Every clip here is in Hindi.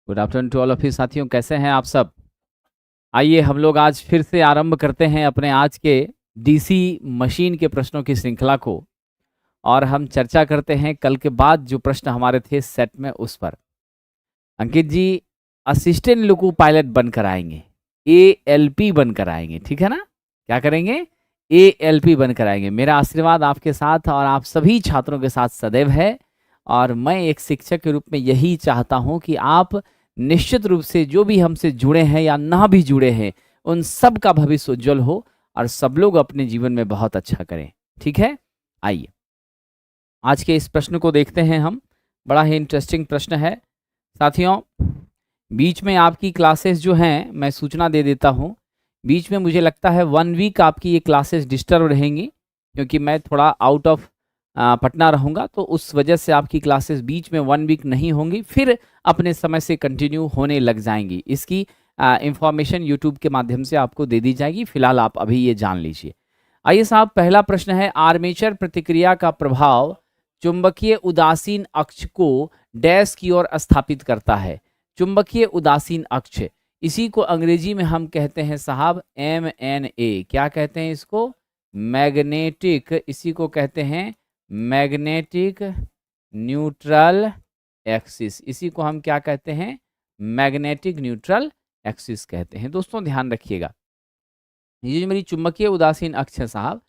Good afternoon to all of you साथियों, कैसे हैं आप सब। आइए हम लोग आज फिर से आरंभ करते हैं अपने आज के डीसी मशीन के प्रश्नों की श्रृंखला को। और हम चर्चा करते हैं कल के बाद जो प्रश्न हमारे थे सेट में उस पर। अंकित जी असिस्टेंट लोको पायलट बनकर आएंगे, ALP बनकर आएंगे, ठीक है ना। क्या करेंगे? ALP बनकर आएंगे। मेरा आशीर्वाद आपके साथ और आप सभी छात्रों के साथ सदैव है। और मैं एक शिक्षक के रूप में यही चाहता हूं कि आप निश्चित रूप से जो भी हमसे जुड़े हैं या ना भी जुड़े हैं उन सब का भविष्य उज्जवल हो और सब लोग अपने जीवन में बहुत अच्छा करें। ठीक है, आइए आज के इस प्रश्न को देखते हैं हम। बड़ा ही इंटरेस्टिंग प्रश्न है साथियों। बीच में आपकी क्लासेस जो हैं मैं सूचना दे देता हूं, बीच में मुझे लगता है 1 वीक आपकी ये क्लासेस डिस्टर्ब रहेंगी क्योंकि मैं थोड़ा आउट ऑफ पटना रहूँगा, तो उस वजह से आपकी क्लासेस बीच में 1 वीक नहीं होंगी, फिर अपने समय से कंटिन्यू होने लग जाएंगी। इसकी इंफॉर्मेशन यूट्यूब के माध्यम से आपको दे दी जाएगी। फिलहाल आप अभी ये जान लीजिए। आइए साहब, पहला प्रश्न है, आर्मेचर प्रतिक्रिया का प्रभाव चुंबकीय उदासीन अक्ष को डैश की ओर स्थापित करता है। चुंबकीय उदासीन अक्ष, इसी को अंग्रेजी में हम कहते हैं साहब MNA। क्या कहते हैं इसको? मैग्नेटिक, इसी को कहते हैं मैग्नेटिक न्यूट्रल एक्सिस। इसी को हम क्या कहते हैं? मैग्नेटिक न्यूट्रल एक्सिस कहते हैं। दोस्तों ध्यान रखिएगा, ये जो मेरी चुंबकीय उदासीन अक्ष है साहब,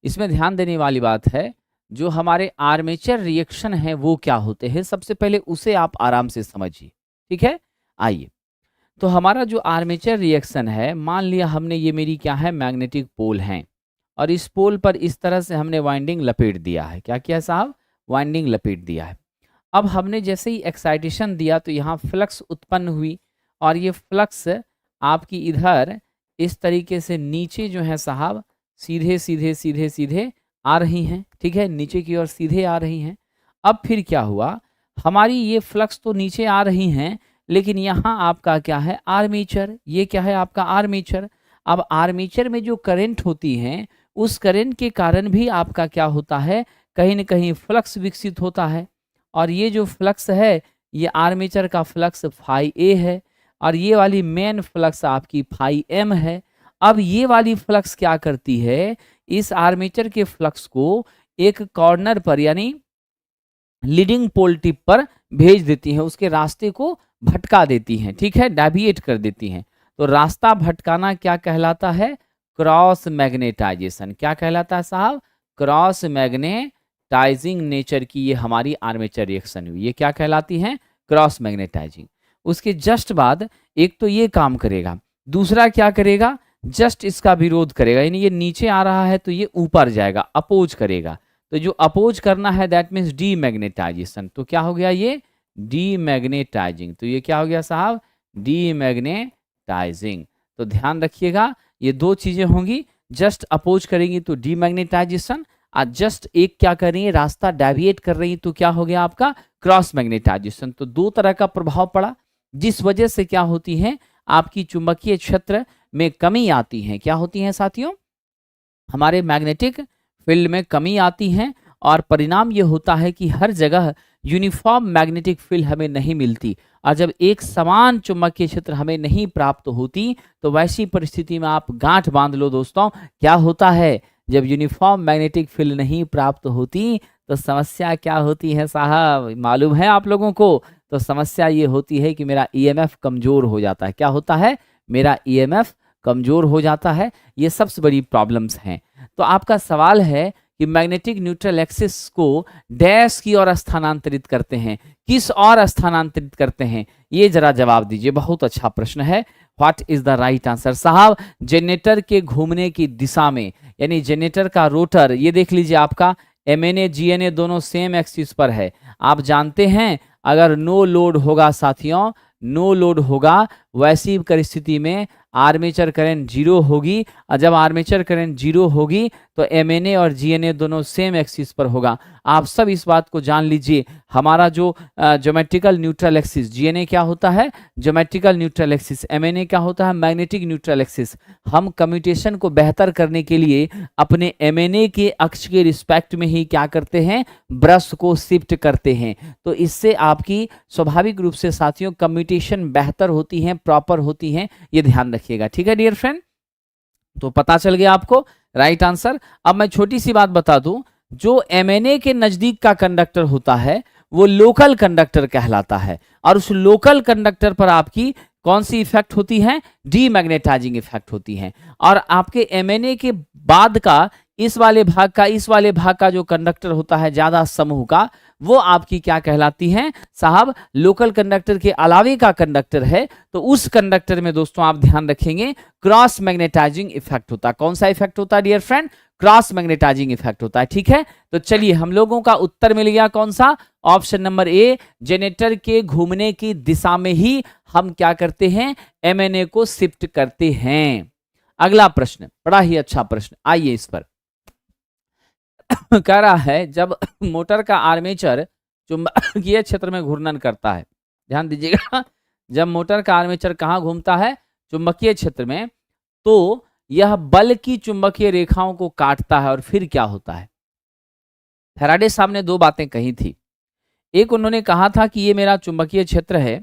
इसमें ध्यान देने वाली बात है जो हमारे आर्मेचर रिएक्शन है वो क्या होते हैं, सबसे पहले उसे आप आराम से समझिए। ठीक है, आइए। तो हमारा जो आर्मेचर रिएक्शन है, मान लिया हमने ये मेरी क्या है मैग्नेटिक पोल है और इस पोल पर इस तरह से हमने वाइंडिंग लपेट दिया है। क्या किया साहब? वाइंडिंग लपेट दिया है। अब हमने जैसे ही एक्साइटेशन दिया तो यहाँ फ्लक्स उत्पन्न हुई और ये फ्लक्स आपकी इधर इस तरीके से नीचे जो है साहब सीधे सीधे सीधे सीधे आ रही हैं। ठीक है, नीचे की ओर सीधे आ रही हैं। अब फिर क्या हुआ, हमारी ये फ्लक्स तो नीचे आ रही हैं, लेकिन यहाँ आपका क्या है आर्मेचर, ये क्या है आपका आर्मेचर। अब आर्मेचर में जो करंट होती हैं उस करंट के कारण भी आपका क्या होता है, कहीं न कहीं फ्लक्स विकसित होता है। और ये जो फ्लक्स है ये आर्मेचर का फ्लक्स फाई A है और ये वाली मेन फ्लक्स आपकी फाई M है। अब ये वाली फ्लक्स क्या करती है, इस आर्मेचर के फ्लक्स को एक कॉर्नर पर यानी लीडिंग पोल टिप पर भेज देती है, उसके रास्ते को भटका देती हैं। ठीक है, डेविएट कर देती हैं। तो रास्ता भटकाना क्या कहलाता है? Cross magnetisation. क्या कहलाता है साहब? क्रॉस मैग्नेटाइजिंग नेचर की ये हमारी आर्मेचर रिएक्शन हुई, ये क्या कहलाती है? Cross magnetising. उसके जस्ट बाद एक तो ये काम करेगा, दूसरा क्या करेगा, जस्ट इसका विरोध करेगा, यानी ये नीचे आ रहा है तो ये ऊपर जाएगा, अपोज करेगा। तो जो अपोज करना है दैट मीन्स डीमैग्नेटाइजेशन। तो क्या हो गया ये? डीमैग्नेटाइजिंग। तो ये क्या हो गया साहब? डीमैग्नेटाइजिंग। तो ध्यान रखिएगा ये दो चीजें होंगी, जस्ट अपोज करेंगी तो डीमैग्नेटाइजेशन, और जस्ट एक क्या कर रही है रास्ता डेविएट कर रही है तो क्या हो गया आपका क्रॉस मैग्नेटाइजेशन। तो दो तरह का प्रभाव पड़ा, जिस वजह से क्या होती है आपकी चुंबकीय क्षेत्र में कमी आती है। क्या होती है साथियों? हमारे मैग्नेटिक फील्ड में कमी आती है और परिणाम ये होता है कि हर जगह यूनिफॉर्म मैग्नेटिक फील्ड हमें नहीं मिलती। और जब एक समान चुंबकीय क्षेत्र हमें नहीं प्राप्त होती तो वैसी परिस्थिति में आप गांठ बांध लो दोस्तों, क्या होता है जब यूनिफॉर्म मैग्नेटिक फील्ड नहीं प्राप्त होती तो समस्या क्या होती है साहब, मालूम है आप लोगों को? तो समस्या ये होती है कि मेरा EMF कमजोर हो जाता है। क्या होता है? मेरा EMF कमजोर हो जाता है। ये सबसे बड़ी प्रॉब्लम्स हैं। तो आपका सवाल है कि मैग्नेटिक न्यूट्रल एक्सिस को डैश की ओर स्थानांतरित करते हैं, किस ओर स्थानांतरित करते हैं, ये जरा जवाब दीजिए। बहुत अच्छा प्रश्न है। What is the right answer साहब? जनरेटर के घूमने की दिशा में, यानी जनरेटर का रोटर, ये देख लीजिए आपका MNA GNA दोनों सेम एक्सिस पर है। आप जानते हैं अगर नो लोड होगा साथियों, नो लोड होगा वैसी परिस्थिति में आर्मेचर करंट जीरो होगी, और जब आर्मेचर करंट जीरो होगी तो एमएनए और जीएनए दोनों सेम एक्सिस पर होगा। आप सब इस बात को जान लीजिए, हमारा जो ज्योमेट्रिकल न्यूट्रल एक्सिस, जीएनए क्या होता है? Geometrical neutral axis. एमएनए क्या होता है? Magnetic neutral axis. हम कम्यूटेशन को बेहतर करने के लिए अपने एमएनए के अक्ष के रिस्पेक्ट में ही क्या करते हैं? ब्रश को शिफ्ट करते हैं। तो इससे आपकी स्वाभाविक रूप से साथियों कम्यूटेशन बेहतर होती है, प्रॉपर होती है, ये ध्यान रखिएगा। ठीक है डियर फ्रेंड, तो पता चल गया आपको राइट आंसर। अब मैं छोटी सी बात बता दूं, जो एमएनए के नजदीक का कंडक्टर होता है वो लोकल कंडक्टर कहलाता है, और उस लोकल कंडक्टर पर आपकी कौन सी इफेक्ट होती है? डीमैग्नेटाइजिंग इफेक्ट होती है। और आपके एमएनए के बाद का इस वाले भाग का जो कंडक्टर होता है ज्यादा समूह का, वो आपकी क्या कहलाती हैं साहब? लोकल कंडक्टर के अलावे का कंडक्टर है, तो उस कंडक्टर में दोस्तों आप ध्यान रखेंगे क्रॉस मैग्नेटाइजिंग इफेक्ट होता है। कौन सा इफेक्ट होता है dear friend? Cross magnetising effect होता है। ठीक है, तो चलिए हम लोगों का उत्तर मिल गया कौन सा? ऑप्शन नंबर ए, जनरेटर के घूमने की दिशा में ही हम क्या करते हैं? एमएनए को शिफ्ट करते हैं। अगला प्रश्न बड़ा ही अच्छा प्रश्न, आइए इस पर। कह रहा है जब मोटर का आर्मेचर चुंबकीय क्षेत्र में घूर्णन करता है, ध्यान दीजिएगा, जब मोटर का आर्मेचर कहाँ घूमता है? चुंबकीय क्षेत्र में, तो यह बल की चुंबकीय रेखाओं को काटता है, और फिर क्या होता है? फैराडे साहब ने दो बातें कही थी। एक, उन्होंने कहा था कि ये मेरा चुंबकीय क्षेत्र है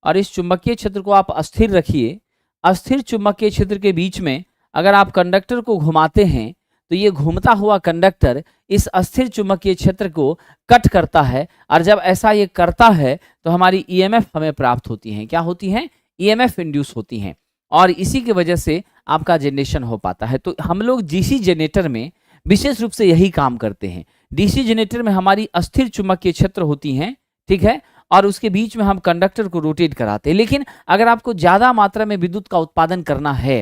और इस चुंबकीय क्षेत्र को आप अस्थिर रखिए। अस्थिर चुंबकीय क्षेत्र के बीच में अगर आप कंडक्टर को घुमाते हैं तो ये घूमता हुआ कंडक्टर इस अस्थिर चुंबकीय क्षेत्र को कट करता है, और जब ऐसा ये करता है तो हमारी ईएमएफ हमें प्राप्त होती हैं। क्या होती हैं? ईएमएफ इंड्यूस होती हैं, और इसी की वजह से आपका जनरेशन हो पाता है। तो हम लोग डीसी जनरेटर में विशेष रूप से यही काम करते हैं। डीसी जनरेटर में हमारी अस्थिर चुंबकीय क्षेत्र होती हैं, ठीक है, और उसके बीच में हम कंडक्टर को रोटेट कराते हैं। लेकिन अगर आपको ज्यादा मात्रा में विद्युत का उत्पादन करना है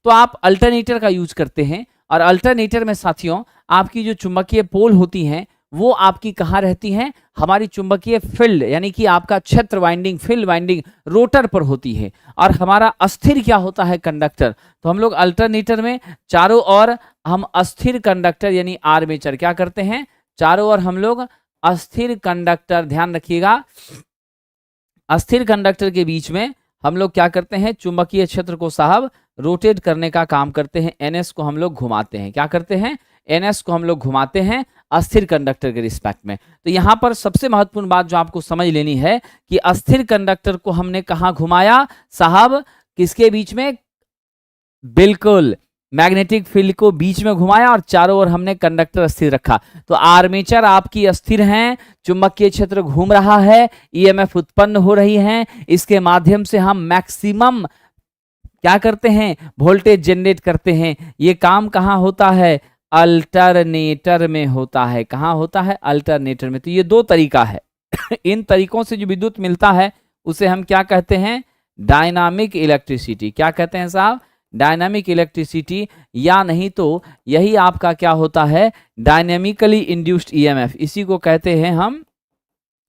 तो आप अल्टरनेटर का यूज करते हैं, और अल्टरनेटर में साथियों आपकी जो चुंबकीय पोल होती हैं वो आपकी कहाँ रहती हैं? हमारी चुंबकीय फील्ड यानी कि आपका क्षेत्र वाइंडिंग, फील्ड वाइंडिंग रोटर पर होती है, और हमारा अस्थिर क्या होता है? कंडक्टर। तो हम लोग अल्टरनेटर में चारों ओर हम अस्थिर कंडक्टर यानी आर्मेचर क्या करते हैं? चारों ओर हम लोग अस्थिर कंडक्टर, ध्यान रखिएगा, अस्थिर कंडक्टर के बीच में हम लोग क्या करते हैं? चुंबकीय क्षेत्र को साहब रोटेट करने का काम करते हैं। एनएस को हम लोग घुमाते हैं। क्या करते हैं? एनएस को हम लोग घुमाते हैं अस्थिर कंडक्टर के रिस्पेक्ट में। तो यहां पर सबसे महत्वपूर्ण बात जो आपको समझ लेनी है कि अस्थिर कंडक्टर को हमने कहां घुमाया साहब? किसके बीच में? बिल्कुल, मैग्नेटिक फील्ड को बीच में घुमाया और चारों ओर हमने कंडक्टर स्थिर रखा। तो आर्मेचर आपकी अस्थिर हैं, चुंबकीय क्षेत्र घूम रहा है, ईएमएफ उत्पन्न हो रही है, इसके माध्यम से हम मैक्सिमम क्या करते हैं? वोल्टेज जनरेट करते हैं। ये काम कहाँ होता है? अल्टरनेटर में होता है। कहाँ होता है? अल्टरनेटर में। तो ये दो तरीका है इन तरीकों से जो विद्युत मिलता है उसे हम क्या कहते हैं? Dynamic electricity. क्या कहते हैं साहब? डायनामिक इलेक्ट्रिसिटी, या नहीं तो यही आपका क्या होता है? Dynamically induced EMF. इसी को कहते हैं हम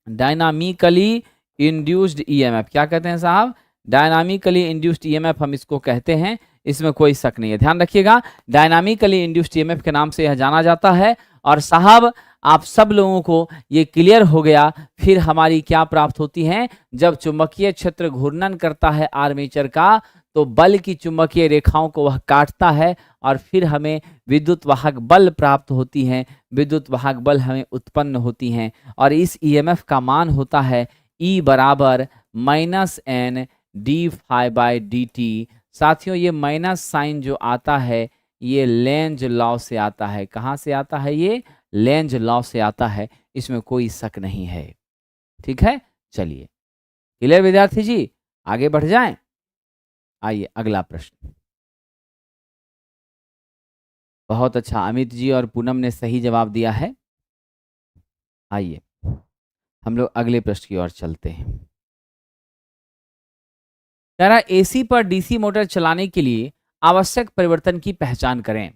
डायनामिकली इंड्यूस्ड ईएमएफ। क्या कहते हैं साहब? डायनामिकली इंड्यूस्ड ईएमएफ हम इसको कहते हैं, इसमें कोई शक नहीं है। ध्यान रखिएगा, डायनामिकली इंड्यूस्ड ईएमएफ के नाम से यह जाना जाता है। और साहब आप सब लोगों को ये क्लियर हो गया। फिर हमारी क्या प्राप्त होती है? जब चुंबकीय क्षेत्र घूर्णन करता है आर्मेचर का, तो बल की चुंबकीय रेखाओं को वह काटता है, और फिर हमें विद्युत वाहक बल प्राप्त होती हैं, विद्युत वाहक बल हमें उत्पन्न होती हैं। और इस ईएमएफ का मान होता है E बराबर -N d∅dt। साथियों ये माइनस साइन जो आता है ये लेंज लॉ से आता है। कहाँ से आता है? ये लेंज लॉ से आता है, इसमें कोई शक नहीं है। ठीक है, चलिए क्लियर विद्यार्थी जी, आगे बढ़ जाएं। आइए अगला प्रश्न। बहुत अच्छा, अमित जी और पूनम ने सही जवाब दिया है। आइए हम लोग अगले प्रश्न की ओर चलते हैं। कह रहा एसी पर डीसी मोटर चलाने के लिए आवश्यक परिवर्तन की पहचान करें।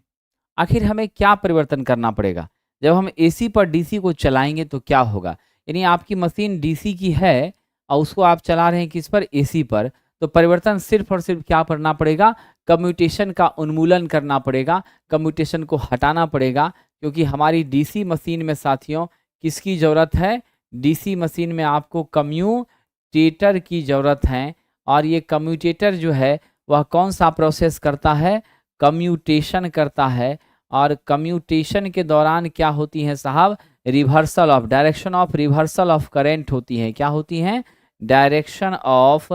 आखिर हमें क्या परिवर्तन करना पड़ेगा? जब हम एसी पर डीसी को चलाएंगे तो क्या होगा? यानी आपकी मशीन डीसी की है और उसको आप चला रहे हैं किस पर? एसी पर। तो परिवर्तन सिर्फ और सिर्फ क्या करना पड़ेगा, कम्यूटेशन का उन्मूलन करना पड़ेगा, कम्यूटेशन को हटाना पड़ेगा, क्योंकि हमारी डीसी मशीन में साथियों किसकी ज़रूरत है, डीसी मशीन में आपको कम्यूटेटर की ज़रूरत है। और ये कम्यूटेटर जो है वह कौन सा प्रोसेस करता है, कम्यूटेशन करता है। और कम्यूटेशन के दौरान क्या होती है साहब, reversal of, direction of reversal of current होती है। क्या होती है, direction of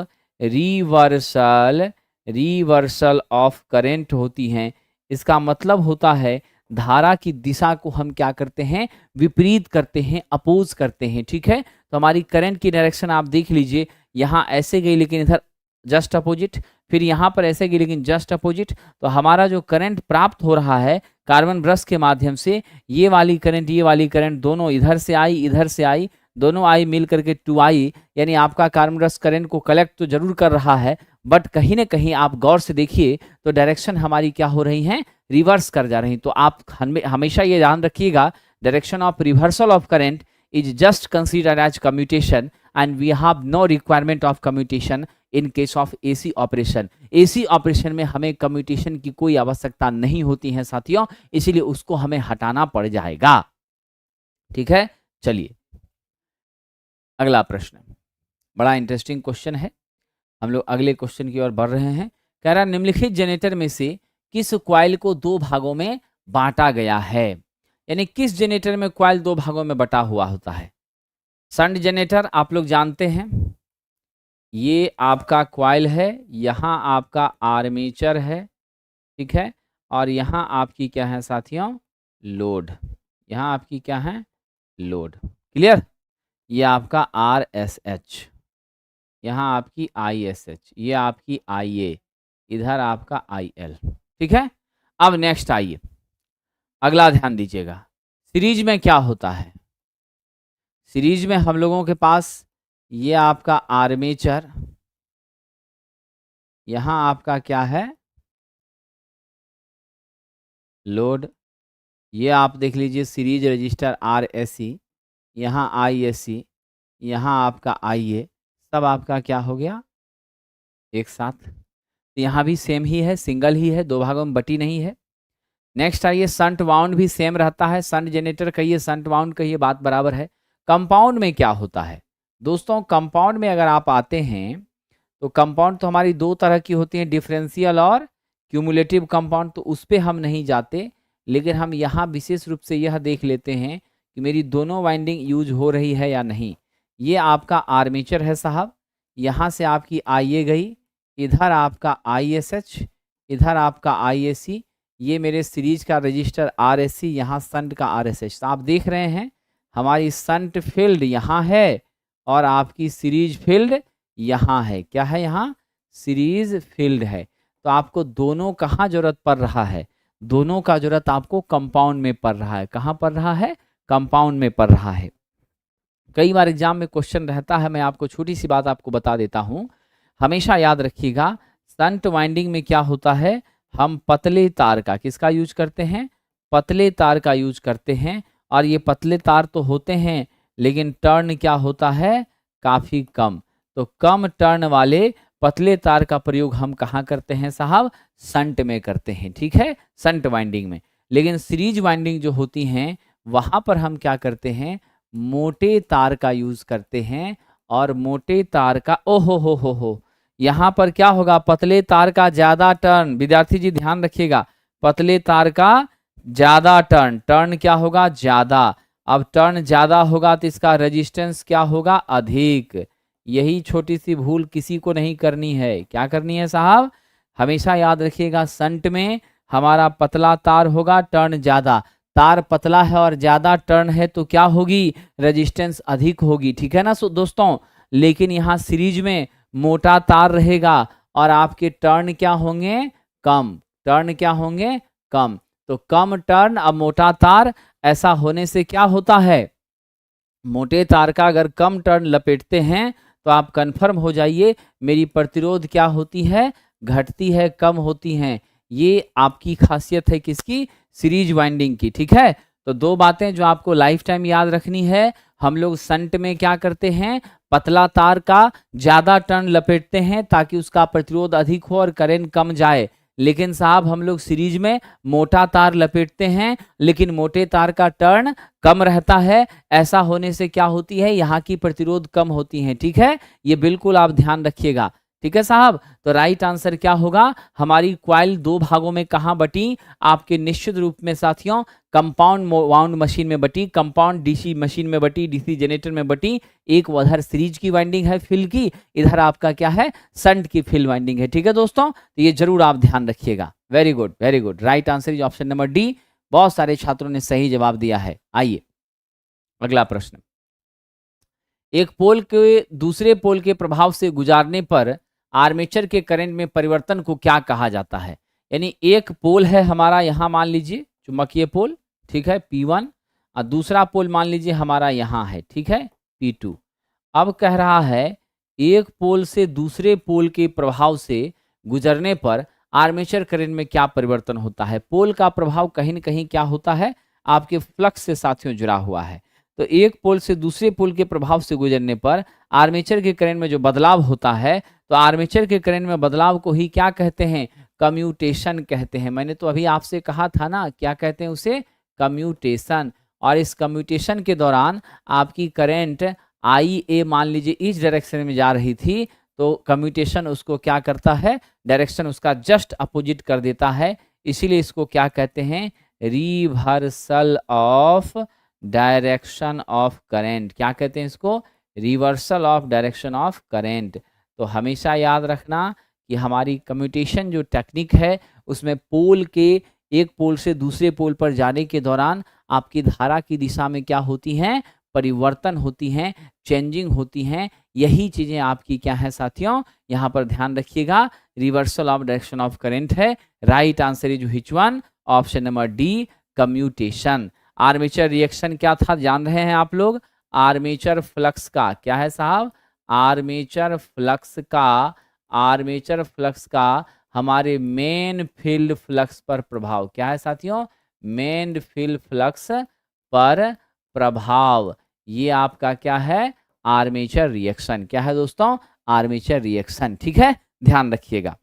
reversal of current होती हैं। इसका मतलब होता है धारा की दिशा को हम क्या करते हैं, विपरीत करते हैं, अपोज करते हैं। ठीक है, तो हमारी करंट की डायरेक्शन आप देख लीजिए, यहाँ ऐसे गई लेकिन इधर जस्ट अपोजिट, फिर यहाँ पर ऐसे गई लेकिन जस्ट अपोजिट। तो हमारा जो करंट प्राप्त हो रहा है कार्बन ब्रश के माध्यम से, ये वाली करंट दोनों इधर से आई, दोनों आई मिल करके 2i, यानी आपका कार्बन ब्रश करंट को कलेक्ट तो जरूर कर रहा है, बट कहीं ना कहीं आप गौर से देखिए तो डायरेक्शन हमारी क्या हो रही है, रिवर्स कर जा रही। तो आप हमेशा ये ध्यान रखिएगा, direction of reversal of current is just considered as commutation and we have no requirement of commutation in case of AC operation. AC operation में हमें कम्यूटेशन की कोई आवश्यकता नहीं होती है साथियों, इसीलिए उसको हमें हटाना पड़ जाएगा। ठीक है, चलिए अगला प्रश्न, बड़ा इंटरेस्टिंग क्वेश्चन है, हम लोग अगले क्वेश्चन की ओर बढ़ रहे हैं। कह रहा निम्नलिखित जनरेटर में से किस कॉइल को दो भागों में बांटा गया है, यानी किस जनरेटर में कॉइल दो भागों में बटा हुआ होता है। शंट जनरेटर आप लोग जानते हैं, ये आपका कॉइल है, यहाँ आपका आर्मेचर है, ठीक है, और यहाँ आपकी क्या है साथियों, लोड, यहाँ आपकी क्या है, लोड। क्लियर, ये आपका RSH, यहाँ आपकी ISH, ये आपकी IA, इधर आपका IL। ठीक है, अब नेक्स्ट आइए, अगला ध्यान दीजिएगा, सीरीज में क्या होता है। सीरीज में हम लोगों के पास ये आपका आर्मेचर, यहाँ आपका क्या है, लोड, ये आप देख लीजिए सीरीज रजिस्टर RSC, यहाँ ISC, यहाँ आपका IA, सब आपका क्या हो गया, एक साथ। यहाँ भी सेम ही है, सिंगल ही है, दो भागों में बटी नहीं है। नेक्स्ट आइए, शंट वाउंड भी सेम रहता है, शंट जनरेटर कहिए, शंट वाउंड कहिए, बात बराबर है। कंपाउंड में क्या होता है दोस्तों, कंपाउंड में अगर आप आते हैं तो कंपाउंड तो हमारी दो तरह की होती हैं, डिफरेंशियल और क्यूमुलेटिव कंपाउंड, तो उस पर हम नहीं जाते, लेकिन हम यहाँ विशेष रूप से यह देख लेते हैं कि मेरी दोनों वाइंडिंग यूज हो रही है या नहीं। ये आपका आर्मेचर है साहब, यहाँ से आपकी IA गई, इधर आपका ISH, इधर आपका IAC, ये मेरे सीरीज का रजिस्टर RSC, यहाँ शंट का RSH। तो आप देख रहे हैं हमारी शंट फील्ड यहाँ है और आपकी सीरीज फील्ड यहाँ है। क्या है, यहाँ सीरीज फील्ड है। तो आपको दोनों कहाँ जरूरत पड़ रहा है, दोनों का जरूरत आपको कंपाउंड में पड़ रहा है। कहाँ पड़ रहा है, कंपाउंड में पड़ रहा है। कई बार एग्जाम में क्वेश्चन रहता है, मैं आपको छोटी सी बात आपको बता देता हूँ, हमेशा याद रखिएगा, शंट वाइंडिंग में क्या होता है, हम पतले तार का, किसका यूज करते हैं, पतले तार का यूज करते हैं। और ये पतले तार तो होते हैं लेकिन टर्न क्या होता है, काफ़ी कम। तो कम टर्न वाले पतले तार का प्रयोग हम कहाँ करते हैं साहब, शंट में करते हैं। ठीक है, शंट वाइंडिंग में। लेकिन सीरीज वाइंडिंग जो होती हैं वहाँ पर हम क्या करते हैं, मोटे तार का यूज करते हैं। और मोटे तार का हो यहाँ पर क्या होगा, पतले तार का ज्यादा टर्न, विद्यार्थी जी ध्यान रखिएगा, पतले तार का ज्यादा टर्न, टर्न क्या होगा, ज्यादा। अब टर्न ज्यादा होगा तो इसका रेजिस्टेंस क्या होगा, अधिक। यही छोटी सी भूल किसी को नहीं करनी है। क्या करनी है साहब, हमेशा याद रखिएगा, शंट में हमारा पतला तार होगा, टर्न ज्यादा। तार पतला है और ज्यादा टर्न है तो क्या होगी, रेजिस्टेंस अधिक होगी। ठीक है ना दोस्तों। लेकिन यहाँ सीरीज में मोटा तार रहेगा और आपके टर्न क्या होंगे, कम। टर्न क्या होंगे, कम। तो कम टर्न अब मोटा तार, ऐसा होने से क्या होता है, मोटे तार का अगर कम टर्न लपेटते हैं तो आप कंफर्म हो जाइए मेरी प्रतिरोध क्या होती है, घटती है, कम होती हैं। ये आपकी खासियत है किसकी, सीरीज वाइंडिंग की। ठीक है, तो दो बातें जो आपको लाइफ टाइम याद रखनी है, हम लोग संट में क्या करते हैं, पतला तार का ज्यादा टर्न लपेटते हैं ताकि उसका प्रतिरोध अधिक हो और करंट कम जाए। लेकिन साहब हम लोग सीरीज में मोटा तार लपेटते हैं लेकिन मोटे तार का टर्न कम रहता है। ऐसा होने से क्या होती है, यहाँ की प्रतिरोध कम होती है। ठीक है, ये बिल्कुल आप ध्यान रखिएगा। ठीक है साहब, तो राइट आंसर क्या होगा, हमारी क्वाइल दो भागों में कहाँ बटी, आपके निश्चित रूप में साथियों कंपाउंड वाउंड मशीन में बटी, कंपाउंड डीसी मशीन में बटी, डीसी जनरेटर में बटी। एक उधर सीरीज की वाइंडिंग है फील्ड की, इधर आपका क्या है, शंट की फील्ड वाइंडिंग है। ठीक है दोस्तों, तो ये जरूर आप ध्यान रखिएगा। Very good very good, right answer is option number D. बहुत सारे छात्रों ने सही जवाब दिया है। आइए अगला प्रश्न, एक पोल के दूसरे पोल के प्रभाव से गुजारने पर आर्मेचर के करंट में परिवर्तन को क्या कहा जाता है। यानी एक पोल है हमारा, यहाँ मान लीजिए चुंबकीय पोल, ठीक है, P1, और दूसरा पोल मान लीजिए हमारा यहाँ है, ठीक है, P2। अब कह रहा है एक पोल से दूसरे पोल के प्रभाव से गुजरने पर आर्मेचर करंट में क्या परिवर्तन होता है। पोल का प्रभाव कहीं न कहीं क्या होता है, आपके फ्लक्स से साथियों जुड़ा हुआ है। तो एक पोल से दूसरे पोल के प्रभाव से गुजरने पर आर्मेचर के करंट में जो बदलाव होता है, तो आर्मेचर के करंट में बदलाव को ही क्या कहते हैं, कम्यूटेशन कहते हैं। मैंने तो अभी आपसे कहा था ना, क्या कहते हैं उसे, कम्यूटेशन। और इस कम्यूटेशन के दौरान आपकी करंट IA मान लीजिए इस डायरेक्शन में जा रही थी, तो कम्यूटेशन उसको क्या करता है, डायरेक्शन उसका जस्ट अपोजिट कर देता है। इसीलिए इसको क्या कहते हैं, reversal of direction of current. क्या कहते हैं इसको, reversal of direction of current. तो हमेशा याद रखना कि हमारी कम्यूटेशन जो टेक्निक है उसमें पोल के एक पोल से दूसरे पोल पर जाने के दौरान आपकी धारा की दिशा में क्या होती हैं, परिवर्तन होती हैं, चेंजिंग होती हैं। यही चीजें आपकी क्या है साथियों, यहाँ पर ध्यान रखिएगा, reversal of direction of current है। Right answer is which one, option number D, commutation. Armature reaction क्या था जान रहे हैं आप लोग, आर्मेचर फ्लक्स का क्या है साहब, आर्मेचर फ्लक्स का हमारे मेन फील्ड फ्लक्स पर प्रभाव। क्या है साथियों, मेन फील्ड फ्लक्स पर प्रभाव। ये आपका क्या है, आर्मेचर रिएक्शन। क्या है दोस्तों, आर्मेचर रिएक्शन। ठीक है, ध्यान रखिएगा।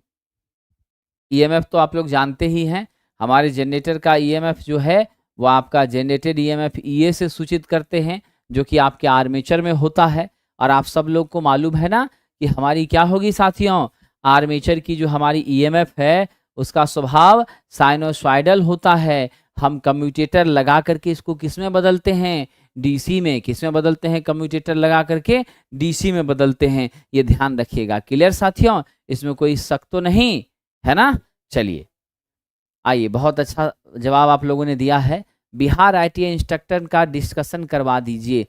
ईएमएफ तो आप लोग जानते ही हैं, हमारे जनरेटर का ईएमएफ जो है वो आपका जनरेटेड ईएमएफ EA से सूचित करते हैं, जो कि आपके आर्मेचर में होता है। और आप सब लोग को मालूम है ना कि हमारी क्या होगी साथियों, आर्मेचर की जो हमारी EMF है उसका स्वभाव साइनोसॉइडल होता है। हम कम्यूटेटर लगा करके इसको किस में बदलते हैं, DC में। किस में बदलते हैं, कम्यूटेटर लगा करके DC में बदलते हैं। ये ध्यान रखिएगा। क्लियर साथियों, इसमें कोई शक तो नहीं है ना। चलिए आइए, बहुत अच्छा जवाब आप लोगों ने दिया है। बिहार ITI इंस्ट्रक्टर का डिस्कशन करवा दीजिए।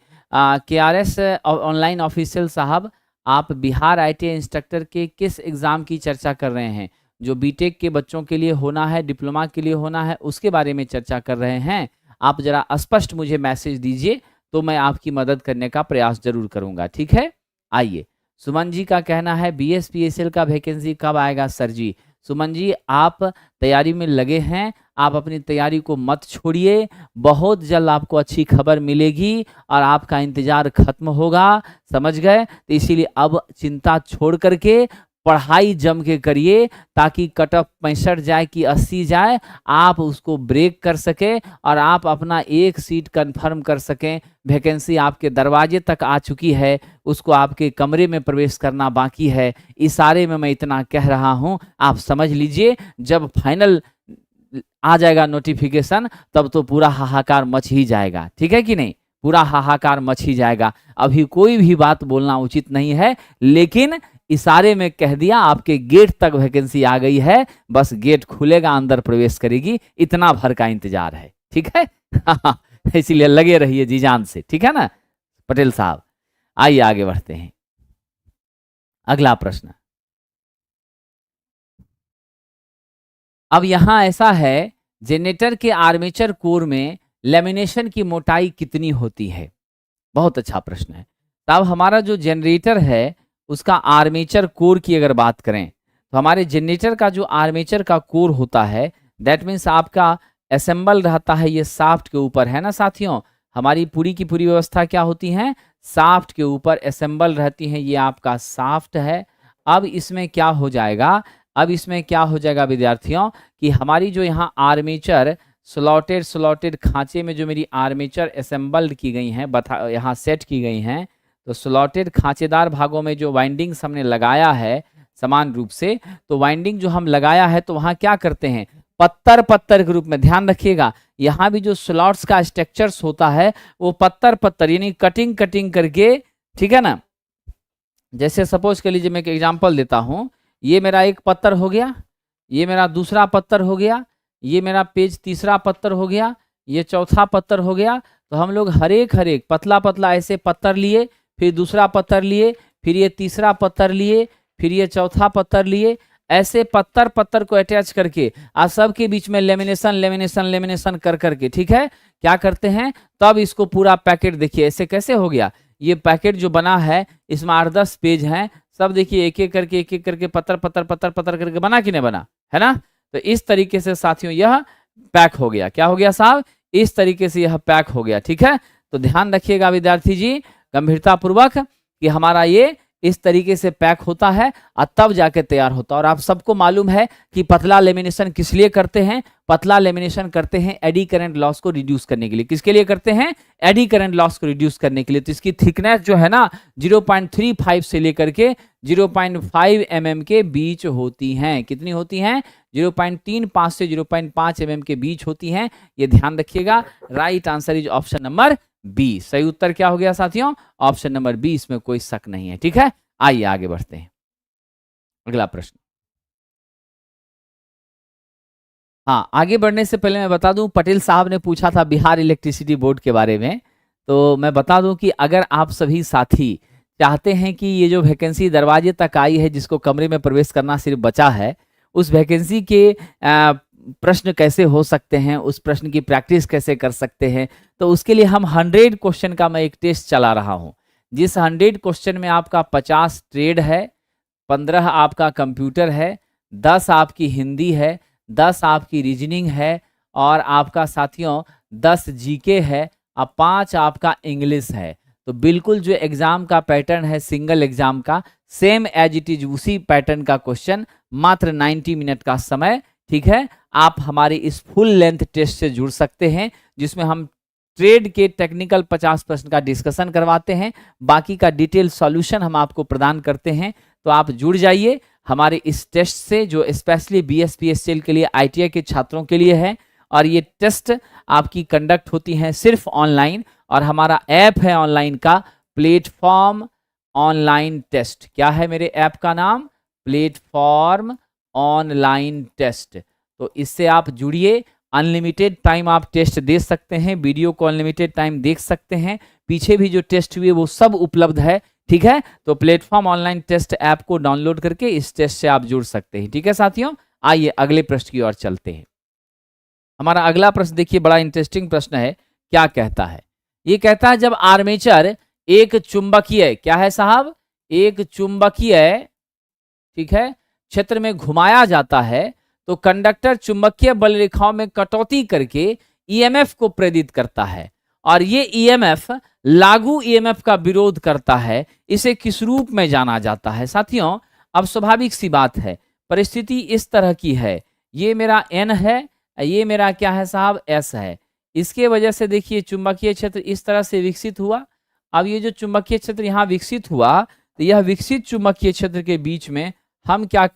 KRS ऑनलाइन ऑफिशियल साहब, आप बिहार ITI इंस्ट्रक्टर के किस एग्ज़ाम की चर्चा कर रहे हैं, जो बीटेक के बच्चों के लिए होना है, डिप्लोमा के लिए होना है, उसके बारे में चर्चा कर रहे हैं। आप जरा स्पष्ट मुझे मैसेज दीजिए तो मैं आपकी मदद करने का प्रयास जरूर करूंगा। ठीक है, आइए। सुमन जी का कहना है BSPSL का वैकेंसी कब आएगा सर जी। सुमन जी, आप तैयारी में लगे हैं, आप अपनी तैयारी को मत छोड़िए, बहुत जल्द आपको अच्छी खबर मिलेगी और आपका इंतजार खत्म होगा, समझ गए। तो इसीलिए अब चिंता छोड़ करके पढ़ाई जम के करिए, ताकि कट ऑफ 65 जाए कि 80 जाए, आप उसको ब्रेक कर सके और आप अपना एक सीट कंफर्म कर सकें। वैकेंसी आपके दरवाजे तक आ चुकी है, उसको आपके कमरे में प्रवेश करना बाकी है। इशारे में मैं इतना कह रहा हूं, आप समझ लीजिए, जब फाइनल आ जाएगा नोटिफिकेशन तब तो पूरा हाहाकार मच ही जाएगा। ठीक है कि नहीं, पूरा हाहाकार मच ही जाएगा। अभी कोई भी बात बोलना उचित नहीं है, लेकिन इशारे में कह दिया, आपके गेट तक वैकेंसी आ गई है, बस गेट खुलेगा, अंदर प्रवेश करेगी, इतना भर का इंतजार है। ठीक है इसीलिए लगे रहिए जी जान से। ठीक है ना पटेल साहब। आइए आगे बढ़ते हैं। अगला प्रश्न, अब यहां ऐसा है, जनरेटर के आर्मेचर कोर में लेमिनेशन की मोटाई कितनी होती है। बहुत अच्छा प्रश्न है। तब हमारा जो जनरेटर है उसका आर्मेचर कोर की अगर बात करें, तो हमारे जनरेटर का जो आर्मेचर का कोर होता है, दैट मीन्स आपका असेंबल रहता है ये शाफ्ट के ऊपर, है ना साथियों। हमारी पूरी की पूरी व्यवस्था क्या होती है, शाफ्ट के ऊपर असेंबल रहती हैं। ये आपका शाफ्ट है। अब इसमें क्या हो जाएगा, अब इसमें क्या हो जाएगा विद्यार्थियों कि हमारी जो यहाँ आर्मेचर स्लॉटेड खांचे में जो मेरी आर्मेचर असेंबल्ड की गई हैं, बता यहाँ सेट की गई हैं, तो स्लॉटेड खांचेदार भागों में जो वाइंडिंग्स हमने लगाया है समान रूप से, तो वाइंडिंग जो हम लगाया है तो वहाँ क्या करते हैं, पत्तर पत्तर के रूप में, ध्यान रखिएगा यहाँ भी जो स्लॉट्स का स्ट्रक्चर्स होता है वो पत्तर पत्तर यानी कटिंग कटिंग करके, ठीक है ना। जैसे सपोज कर लीजिए मैं एक एग्जांपल देता हूँ, ये मेरा एक पत्तर हो गया, ये मेरा दूसरा पत्तर हो गया, ये मेरा पेज तीसरा पत्तर हो गया, ये चौथा पत्तर हो गया। तो हम लोग हर एक पतला पतला ऐसे पत्तर लिए, फिर दूसरा पत्तर लिए, फिर ये तीसरा पत्तर लिए, फिर ये चौथा पत्तर लिए, ऐसे पत्तर पत्तर को अटैच करके आप सबके बीच में लेमिनेशन कर करके, ठीक है, क्या करते हैं, तब इसको पूरा पैकेट देखिए ऐसे कैसे हो गया। ये पैकेट जो बना है इसमें 8-10 पेज हैं, सब देखिए एक एक करके पत्तर करके बना कि नहीं बना, है ना। तो इस तरीके से साथियों यह पैक हो गया। क्या हो गया साहब, इस तरीके से यह पैक हो गया, ठीक है। तो ध्यान रखिएगा विद्यार्थी जी गंभीरता पूर्वक कि हमारा ये इस तरीके से पैक होता है और तब जाके तैयार होता है। और आप सबको मालूम है कि पतला लेमिनेशन किस लिए करते हैं, पतला लेमिनेशन करते हैं एडी करंट लॉस को रिड्यूस करने के लिए। किसके लिए करते हैं, एडी करंट लॉस को रिड्यूस करने के लिए। तो इसकी थिकनेस जो है ना 0.35 से लेकर के 0.5 mm के बीच होती हैं। कितनी होती हैं, 0.35 से 0.5 mm के बीच होती हैं। ये ध्यान रखिएगा। Right answer is option number B. सही उत्तर क्या हो गया साथियों, ऑप्शन नंबर बी, इसमें कोई शक नहीं है, ठीक है। आइए आगे बढ़ते हैं, अगला प्रश्न। हाँ, आगे बढ़ने से पहले मैं बता दूं, पटेल साहब ने पूछा था बिहार इलेक्ट्रिसिटी बोर्ड के बारे में। तो मैं बता दूं कि अगर आप सभी साथी चाहते हैं कि ये जो वैकेंसी दरवाजे तक आई है, जिसको कमरे में प्रवेश करना सिर्फ बचा है, उस वैकेंसी के प्रश्न कैसे हो सकते हैं, उस प्रश्न की प्रैक्टिस कैसे कर सकते हैं, तो उसके लिए हम 100 क्वेश्चन का मैं एक टेस्ट चला रहा हूं। जिस 100 क्वेश्चन में आपका 50 ट्रेड है, 15 आपका कंप्यूटर है, 10 आपकी हिंदी है, 10 आपकी रीजनिंग है, और आपका साथियों 10 जीके है, और 5 आपका इंग्लिश है। तो बिल्कुल जो एग्जाम का पैटर्न है सिंगल एग्जाम का, सेम एज इट इज उसी पैटर्न का क्वेश्चन, मात्र 90 मिनट का समय, ठीक है। आप हमारे इस फुल लेंथ टेस्ट से जुड़ सकते हैं, जिसमें हम ट्रेड के टेक्निकल 50 प्रश्न का डिस्कशन करवाते हैं, बाकी का डिटेल सॉल्यूशन हम आपको प्रदान करते हैं। तो आप जुड़ जाइए हमारे इस टेस्ट से, जो स्पेशली BSPSL के लिए, ITI के छात्रों के लिए है। और ये टेस्ट आपकी कंडक्ट होती हैं सिर्फ ऑनलाइन, और हमारा ऐप है ऑनलाइन का, प्लेटफॉर्म ऑनलाइन टेस्ट। क्या है मेरे ऐप का नाम, प्लेटफॉर्म ऑनलाइन टेस्ट। तो इससे आप जुड़िए, अनलिमिटेड टाइम आप टेस्ट दे सकते हैं, वीडियो को अनलिमिटेड टाइम देख सकते हैं, पीछे भी जो टेस्ट हुए वो सब उपलब्ध है, ठीक है। तो प्लेटफॉर्म ऑनलाइन टेस्ट ऐप को डाउनलोड करके इस टेस्ट से आप जुड़ सकते हैं, ठीक है साथियों। आइए अगले प्रश्न की ओर चलते हैं। हमारा अगला प्रश्न देखिए, बड़ा इंटरेस्टिंग प्रश्न है। क्या कहता है, ये कहता है जब आर्मेचर एक चुंबकीय, क्या है साहब, एक चुंबकीय, ठीक है, क्षेत्र में घुमाया जाता है, तो कंडक्टर चुंबकीय बल रेखाओं में कटौती करके ईएमएफ को प्रेरित करता है, और ये ईएमएफ लागू ईएमएफ का विरोध करता है। इसे किस रूप में जाना जाता है साथियों। अब स्वाभाविक सी बात है, परिस्थिति इस तरह की है, ये मेरा N है, ये मेरा क्या है साहब, S है। इसके वजह से देखिए चुंबकीय क्षेत्र इस तरह से विकसित हुआ। अब ये जो चुंबकीय क्षेत्र यहाँ विकसित हुआ, तो यह विकसित चुंबकीय क्षेत्र के बीच में हम क्या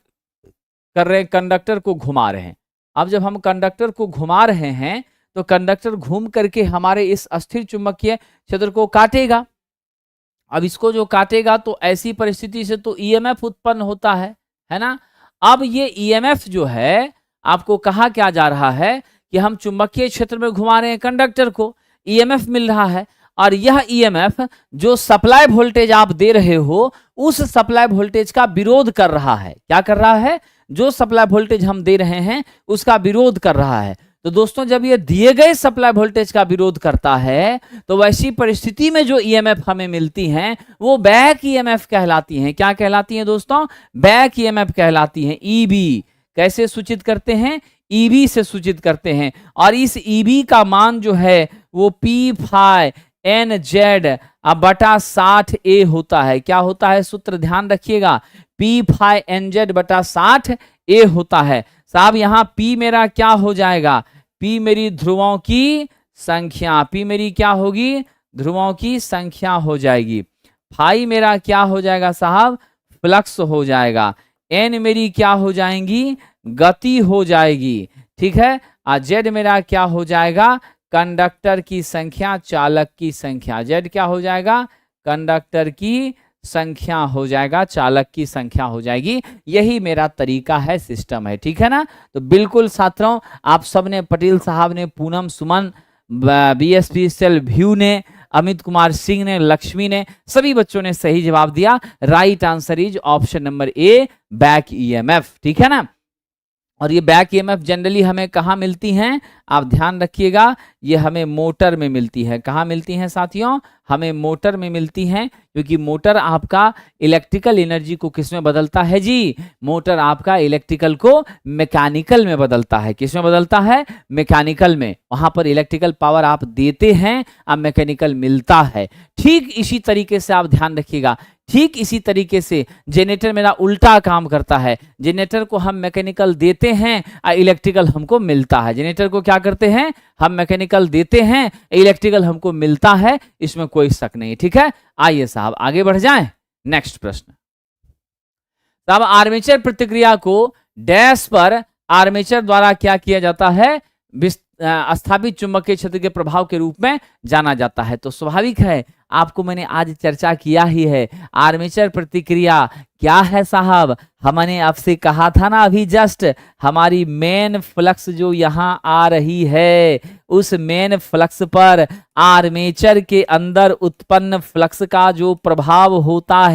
कर रहे हैं, कंडक्टर को घुमा रहे हैं। अब जब हम कंडक्टर को घुमा रहे हैं तो कंडक्टर घूम करके हमारे इस अस्थिर चुंबकीय क्षेत्र को काटेगा। अब इसको जो काटेगा तो ऐसी परिस्थिति से तो ईएमएफ उत्पन्न होता है ना। अब ये ईएमएफ जो है, आपको कहा क्या जा रहा है कि हम चुंबकीय क्षेत्र में घुमा रहे हैं कंडक्टर को, ईएमएफ मिल रहा है, और यह ईएमएफ जो सप्लाई वोल्टेज आप दे रहे हो, उस सप्लाई वोल्टेज का विरोध कर रहा है। क्या कर रहा है, जो सप्लाई वोल्टेज हम दे रहे हैं उसका विरोध कर रहा है। तो दोस्तों जब ये दिए गए सप्लाई वोल्टेज का विरोध करता है, तो वैसी परिस्थिति में जो ईएमएफ हमें मिलती हैं वो बैक ईएमएफ कहलाती हैं। क्या कहलाती हैं दोस्तों, बैक ईएमएफ कहलाती हैं। ईबी कैसे सूचित करते हैं? ईबी से सूचित करते हैं। और इस ईबी का मान जो है वो P∅NZ बटा 60A होता है। क्या होता है? सूत्र ध्यान रखिएगा, P∅NZ बटा 60A होता है। साहब यहाँ P मेरा क्या हो जाएगा? P मेरी ध्रुवों की संख्या, P मेरी क्या होगी? ध्रुवों की संख्या हो जाएगी। फाई मेरा क्या हो जाएगा साहब? फ्लक्स हो जाएगा। N मेरी क्या हो जाएंगी? गति हो जाएगी। ठीक है। Z मेरा क्या हो जाएगा? कंडक्टर की संख्या, चालक की संख्या। Z क्या हो जाएगा? कंडक्टर की संख्या हो जाएगा, चालक की संख्या हो जाएगी। यही मेरा तरीका है, सिस्टम है। ठीक है ना? तो बिल्कुल छात्रों, आप सब ने, पटेल साहब ने, पूनम, सुमन, BSP सेल व्यू ने, अमित कुमार सिंह ने, लक्ष्मी ने, सभी बच्चों ने सही जवाब दिया। Right answer is option number A, back EMF। ठीक है ना? और ये बैक EMF जनरली हमें कहाँ मिलती हैं? आप ध्यान रखिएगा, ये हमें मोटर में मिलती है। कहाँ मिलती हैं साथियों? हमें मोटर में मिलती हैं, क्योंकि मोटर आपका इलेक्ट्रिकल एनर्जी को किस में बदलता है जी? मोटर आपका इलेक्ट्रिकल को मैकेनिकल में बदलता है। किस में बदलता है? मैकेनिकल में। वहां पर इलेक्ट्रिकल पावर आप देते हैं, अब मैकेनिकल मिलता है। ठीक इसी तरीके से आप ध्यान रखिएगा, ठीक इसी तरीके से जनरेटर मेरा उल्टा काम करता है। जनरेटर को हम मैकेनिकल देते हैं और इलेक्ट्रिकल हमको मिलता है। जनरेटर को क्या करते हैं? हम मैकेनिकल देते हैं, इलेक्ट्रिकल हमको मिलता है। इसमें कोई शक नहीं। ठीक है, आइए साहब आगे बढ़ जाएं। नेक्स्ट प्रश्न साहब, आर्मेचर प्रतिक्रिया को डैश पर आर्मेचर द्वारा क्या किया जाता है? स्थापित चुंबकीय क्षेत्र के प्रभाव के रूप में जाना जाता है। तो स्वाभाविक है, आपको मैंने आज चर्चा किया ही है। आर्मेचर प्रतिक्रिया क्या है साहब? हमने आपसे कहा था ना अभी जस्ट, हमारी मेन फ्लक्स जो यहाँ आ रही है, उस मेन फ्लक्स पर आर्मेचर के अंदर उत्पन्न फ्लक्स का जो प्रभाव होता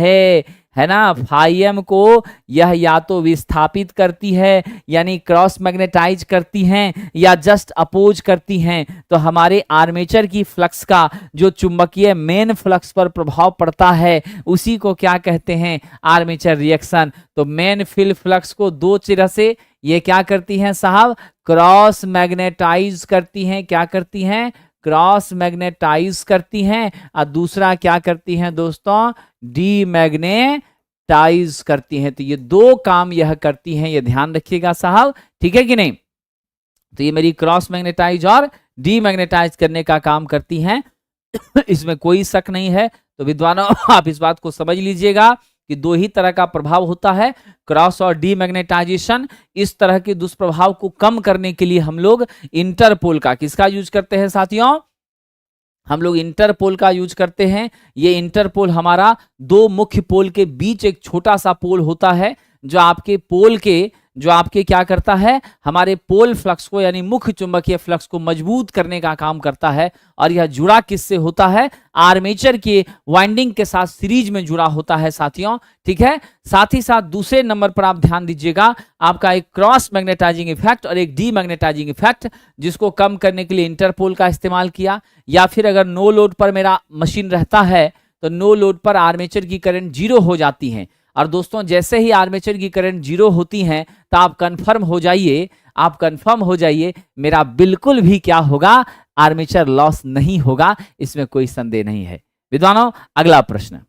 है ना, फाइएम को यह या तो विस्थापित करती है, यानी क्रॉस मैग्नेटाइज करती हैं, या जस्ट अपोज करती हैं। तो हमारे आर्मेचर की फ्लक्स का जो चुंबकीय मेन फ्लक्स पर प्रभाव पड़ता है, उसी को क्या कहते हैं? Armature reaction. तो मेन फील्ड फ्लक्स को दो तरह से ये क्या करती हैं साहब? क्रॉस मैग्नेटाइज करती हैं। क्या करती हैं? क्रॉस मैग्नेटाइज करती हैं। और दूसरा क्या करती हैं दोस्तों? डीमैग्नेटाइज करती हैं। तो ये दो काम यह करती हैं, ये ध्यान रखिएगा साहब। ठीक है कि नहीं? तो ये मेरी क्रॉस मैग्नेटाइज और डीमैग्नेटाइज करने का काम करती हैं, इसमें कोई शक नहीं है। तो विद्वानों, आप इस बात को समझ लीजिएगा कि दो ही तरह का प्रभाव होता है, क्रॉस और डीमैग्नेटाइजेशन। इस तरह के दुष्प्रभाव को कम करने के लिए हम लोग इंटरपोल का, किसका यूज करते हैं साथियों? हम लोग इंटरपोल का यूज करते हैं। ये इंटरपोल हमारा दो मुख्य पोल के बीच एक छोटा सा पोल होता है, जो आपके क्या करता है? हमारे पोल फ्लक्स को, यानी मुख्य चुंबकीय फ्लक्स को मजबूत करने का काम करता है। और यह जुड़ा किससे होता है? आर्मेचर के वाइंडिंग के साथ सीरीज में जुड़ा होता है साथियों। ठीक है, साथ ही साथ दूसरे नंबर पर आप ध्यान दीजिएगा, आपका एक क्रॉस मैग्नेटाइजिंग इफेक्ट और एक डीमैग्नेटाइजिंग इफेक्ट, जिसको कम करने के लिए इंटरपोल का इस्तेमाल किया। या फिर अगर नो लोड पर मेरा मशीन रहता है, तो नो लोड पर आर्मेचर की करंट 0 हो जाती है। और दोस्तों, जैसे ही आर्मेचर की करंट 0 होती है, तो आप कंफर्म हो जाइए, मेरा बिल्कुल भी क्या होगा? आर्मेचर लॉस नहीं होगा। इसमें कोई संदेह नहीं है। विद्वानों, अगला प्रश्न,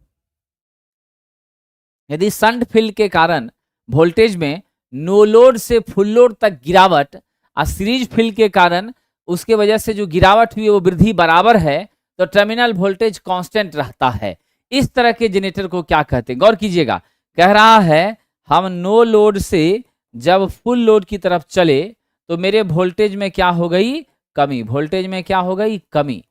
यदि शंट फील्ड के कारण वोल्टेज में नो लोड से फुल लोड तक गिरावट और सीरीज फील्ड के कारण उसके वजह से जो गिरावट हुई वो वृद्धि बराबर है, तो टर्मिनल वोल्टेज कांस्टेंट रहता है। इस तरह के जनरेटर को क्या कहते हैं? गौर कीजिएगा, कह रहा है हम नो लोड से जब फुल लोड की तरफ चले तो मेरे वोल्टेज में क्या हो गई? कमी। वोल्टेज में क्या हो गई? कमी।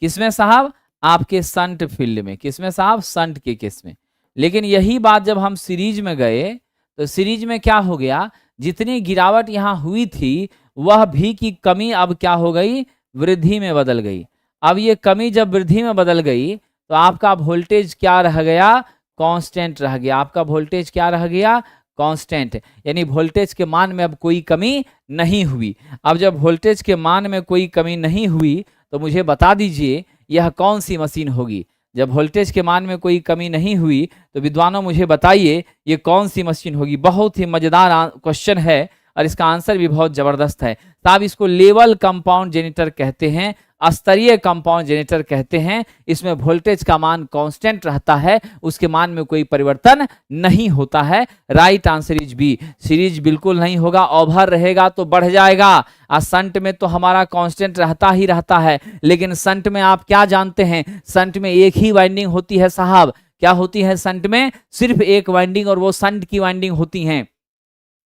किसमें साहब? आपके शंट फील्ड में। किसमें साहब? शंट के केस में। लेकिन यही बात जब हम सीरीज में गए, तो सीरीज में क्या हो गया? जितनी गिरावट यहां हुई थी, वह भी की कमी अब क्या हो गई? वृद्धि में बदल गई। अब ये कमी जब वृद्धि में बदल गई, तो आपका वोल्टेज क्या रह गया? कांस्टेंट रह गया। आपका वोल्टेज क्या रह गया? कांस्टेंट। यानी वोल्टेज के मान में अब कोई कमी नहीं हुई। अब जब वोल्टेज के मान में कोई कमी नहीं हुई, तो मुझे बता दीजिए यह कौन सी मशीन होगी? जब वोल्टेज के मान में कोई कमी नहीं हुई तो विद्वानों मुझे बताइए ये कौन सी मशीन होगी। बहुत ही मजेदार क्वेश्चन है और इसका आंसर भी बहुत जबरदस्त है साहब। इसको लेवल कंपाउंड जेनरेटर कहते हैं, स्तरीय कंपाउंड जेनरेटर कहते हैं। इसमें वोल्टेज का मान कांस्टेंट रहता है, उसके मान में कोई परिवर्तन नहीं होता है। Right answer is B. Series बिल्कुल नहीं होगा, ओवर रहेगा तो बढ़ जाएगा। संट में तो हमारा कांस्टेंट रहता ही रहता है, लेकिन संट में आप क्या जानते हैं, संट में एक ही वाइंडिंग होती है साहब। क्या होती है संट में? सिर्फ एक वाइंडिंग, और वो संट की वाइंडिंग होती है।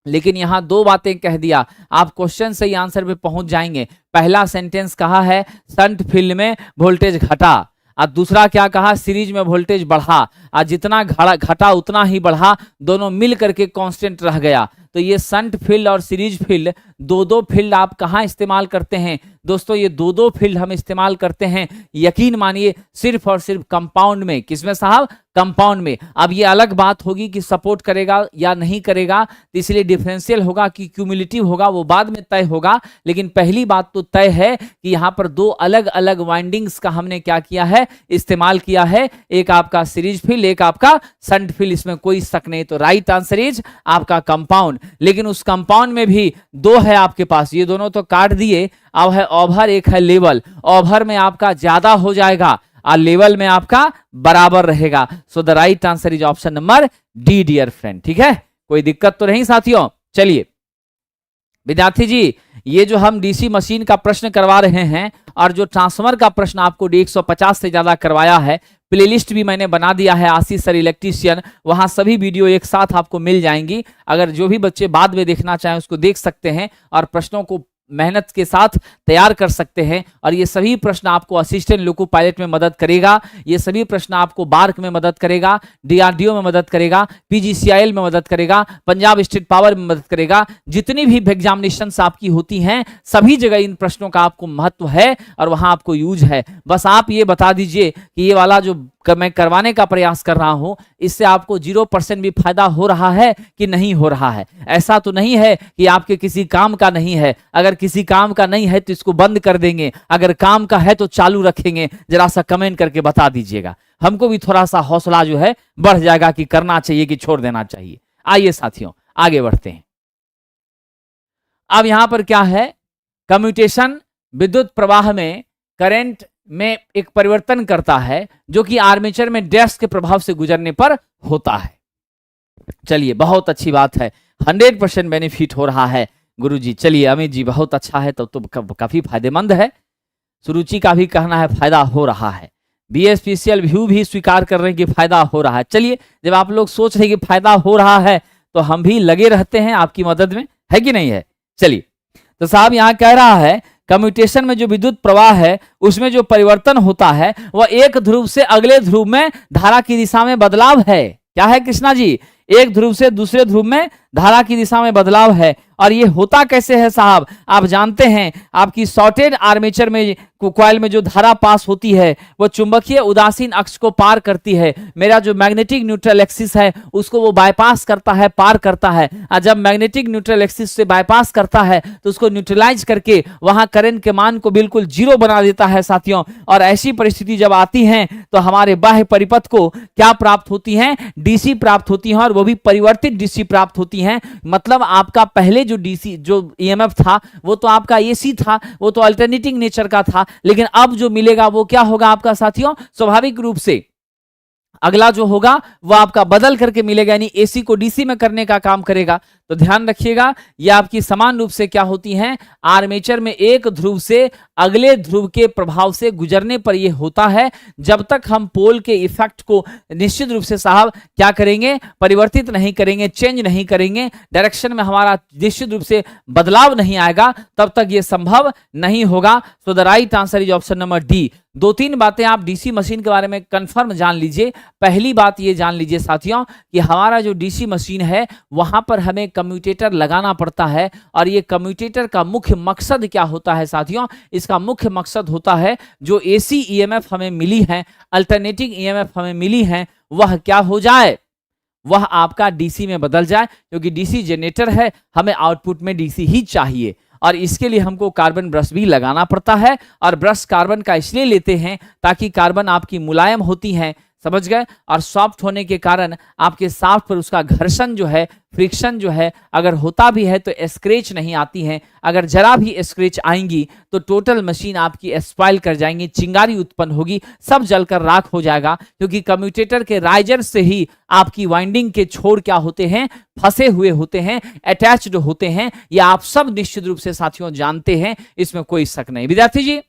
लेकिन यहां दो बातें कह दिया, आप क्वेश्चन से ही आंसर पे पहुंच जाएंगे। पहला सेंटेंस कहा है शंट फील्ड में वोल्टेज घटा, और दूसरा क्या कहा, सीरीज में वोल्टेज बढ़ा, और जितना घटा उतना ही बढ़ा, दोनों मिल करके कांस्टेंट रह गया। तो ये शंट फील्ड और सीरीज फील्ड दो फील्ड आप कहाँ इस्तेमाल करते हैं दोस्तों? ये दो फील्ड हम इस्तेमाल करते हैं, यकीन मानिए, सिर्फ और सिर्फ कंपाउंड में। किसमें साहब? कंपाउंड में। अब ये अलग बात होगी कि सपोर्ट करेगा या नहीं करेगा, तो इसलिए डिफरेंशियल होगा कि क्यूमुलेटिव होगा, वो बाद में तय होगा। लेकिन पहली बात तो तय है कि यहाँ पर दो अलग अलग वाइंडिंग्स का हमने क्या किया है, इस्तेमाल किया है। एक आपका सीरीज फील्ड, एक आपका शंट फील्ड, इसमें कोई शक नहीं। तो राइट आंसर इज आपका कंपाउंड। लेकिन उस कंपाउंड में भी दो है आपके पास, ये दोनों तो काट दिए। अब है ओवर, एक है लेवल। ओवर में आपका ज्यादा हो जाएगा और लेवल में आपका बराबर रहेगा। So the right answer is option number D dear friend. ठीक है, कोई दिक्कत तो नहीं साथियों? चलिए विद्यार्थी जी, ये जो हम डीसी मशीन का प्रश्न करवा रहे हैं और जो ट्रांसफार्मर का प्रश्न आपको 150 से ज्यादा करवाया है, प्लेलिस्ट भी मैंने बना दिया है आशीष सर इलेक्ट्रीशियन, वहां सभी वीडियो एक साथ आपको मिल जाएंगी। अगर जो भी बच्चे बाद में देखना चाहें उसको देख सकते हैं और प्रश्नों को मेहनत के साथ तैयार कर सकते हैं। और ये सभी प्रश्न आपको असिस्टेंट लोको पायलट में मदद करेगा, ये सभी प्रश्न आपको बार्क में मदद करेगा, डीआरडीओ में मदद करेगा, पीजीसीआईएल में मदद करेगा, पंजाब स्टेट पावर में मदद करेगा। जितनी भी एग्जामिनेशंस आपकी होती हैं सभी जगह इन प्रश्नों का आपको महत्व है और वहां आपको यूज है। बस आप ये बता दीजिए कि ये वाला जो मैं करवाने का प्रयास कर रहा हूं, इससे आपको 0% भी फायदा हो रहा है कि नहीं हो रहा है। ऐसा तो नहीं है कि आपके किसी काम का नहीं है। अगर किसी काम का नहीं है तो इसको बंद कर देंगे, अगर काम का है तो चालू रखेंगे। जरा सा कमेंट करके बता दीजिएगा, हमको भी थोड़ा सा हौसला जो है बढ़ जाएगा कि करना चाहिए कि छोड़ देना चाहिए। आइए साथियों आगे बढ़ते हैं। अब यहां पर क्या है, कम्यूटेशन विद्युत प्रवाह में करंट में एक परिवर्तन करता है जो कि आर्मेचर में डैश के प्रभाव से गुजरने पर होता है। चलिए बहुत अच्छी बात है, 100% बेनिफिट हो रहा है गुरुजी। चलिए अमित जी बहुत अच्छा है, तब तो काफी फायदेमंद है। सुरुचि का भी कहना है फायदा हो रहा है, बीएसपीसीएल व्यू भी स्वीकार कर रहे हैं कि फायदा हो रहा है। चलिए जब आप लोग सोच रहे हैं कि फायदा हो रहा है तो हम भी लगे रहते हैं आपकी मदद में, है कि नहीं है? चलिए तो साहब यहां कह रहा है कम्यूटेशन में जो विद्युत प्रवाह है उसमें जो परिवर्तन होता है वह एक ध्रुव से अगले ध्रुव में धारा की दिशा में बदलाव है। क्या है कृष्णा जी? एक ध्रुव से दूसरे ध्रुव में धारा की दिशा में बदलाव है। और ये होता कैसे है साहब? आप जानते हैं आपकी शॉर्टेड आर्मेचर में कॉइल में जो धारा पास होती है वो चुंबकीय उदासीन अक्ष को पार करती है। मेरा जो मैग्नेटिक न्यूट्रल एक्सिस है उसको वो बाईपास करता है, पार करता है। और जब मैग्नेटिक न्यूट्रल एक्सिस से बाईपास करता है तो उसको न्यूट्रलाइज करके वहां करंट के मान को बिल्कुल जीरो बना देता है साथियों। और ऐसी परिस्थिति जब आती है तो हमारे बाह्य परिपथ को क्या प्राप्त होती है? डीसी प्राप्त होती है, और वो भी परिवर्तित डीसी प्राप्त होती है। मतलब आपका पहले जो डीसी जो ईएमएफ था वो तो आपका एसी था, वो तो अल्टरनेटिंग नेचर का था। लेकिन अब जो मिलेगा वो क्या होगा आपका साथियों? स्वाभाविक रूप से अगला जो होगा वो आपका बदल करके मिलेगा, यानी एसी को डीसी में करने का काम करेगा। तो ध्यान रखिएगा ये आपकी समान रूप से क्या होती हैं, आर्मेचर में एक ध्रुव से अगले ध्रुव के प्रभाव से गुजरने पर यह होता है। जब तक हम पोल के इफेक्ट को निश्चित रूप से साहब क्या करेंगे, परिवर्तित नहीं करेंगे, चेंज नहीं करेंगे, डायरेक्शन में हमारा निश्चित रूप से बदलाव नहीं आएगा, तब तक यह संभव नहीं होगा। सो the right answer is option number D. दो तीन बातें आप डीसी मशीन के बारे में कंफर्म जान लीजिए। पहली बात ये जान लीजिए साथियों कि हमारा जो डीसी मशीन है वहां पर हमें कम्यूटेटर लगाना पड़ता है। और ये कम्यूटेटर का मुख्य मकसद क्या होता है साथियों? इसका मुख्य मकसद होता है जो एसी ईएमएफ हमें मिली है, अल्टरनेटिंग ईएमएफ हमें मिली है, वह क्या हो जाए, वह आपका डीसी में बदल जाए। क्योंकि डीसी जनरेटर है, हमें आउटपुट में डीसी ही चाहिए। और इसके लिए हमको कार्बन ब्रश भी लगाना पड़ता है। और ब्रश कार्बन का इसलिए लेते हैं ताकि कार्बन आपकी मुलायम होती है, समझ गए, और सॉफ्ट होने के कारण आपके शाफ्ट पर उसका घर्षण जो है, फ्रिक्शन जो है, अगर होता भी है तो स्क्रैच नहीं आती है। अगर जरा भी स्क्रैच आएंगी तो टोटल मशीन आपकी स्पॉइल कर जाएंगी, चिंगारी उत्पन्न होगी, सब जलकर राख हो जाएगा, क्योंकि कम्यूटेटर के राइजर से ही आपकी वाइंडिंग के छोर क्या होते हैं, फंसे हुए होते हैं, अटैच्ड होते हैं। ये आप सब निश्चित रूप से साथियों जानते हैं, इसमें कोई शक नहीं। विद्यार्थी जी,